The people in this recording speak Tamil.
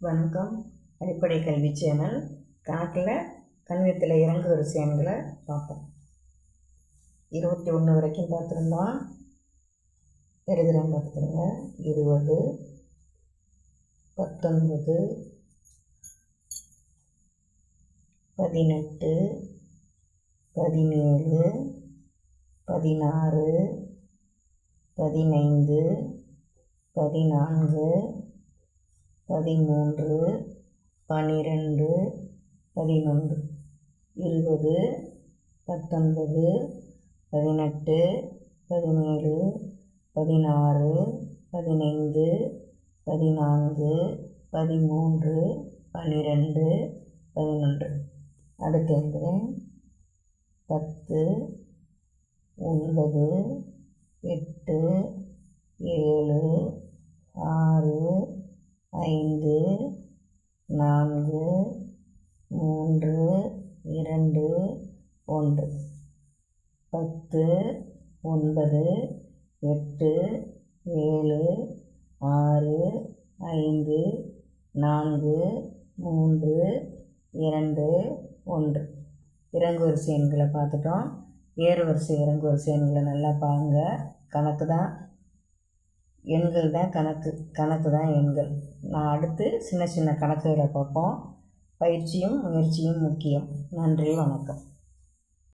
வணக்கம். அடிப்படை கல்வி சேனல். கணக்கில் கணிதத்தில் இறங்கு வரிசை எண்களை பார்ப்போம். 21 வரைக்கும் பார்த்துருந்தோம். எழுதுகிறேன் பார்த்துருங்க. 20, 19, 18, 17, 16, 15, 14, 13, 12, 11, 20, 19, 18, 17, 16, 15, 14, 13, 12, 11. அடுத்து எழுதுகிறேன். 10, 9, 8, 7, 6, 5, 4, 3, 2, 1. 10, 9, 8, 7, 6, 5, 4, 3, 2, 1. இறங்கு வரிசை எண்களை பார்த்துட்டோம். ஏறு வரிசை இறங்கு வரிசை எண்களை நல்லா பாருங்க. கணக்கு தான் எண்கள் தான் கணக்கு தான் எண்கள். நான் அடுத்து சின்ன சின்ன கணக்குகளை பார்ப்போம். பயிற்சியும் முயற்சியும் முக்கியம். நன்றி, வணக்கம்.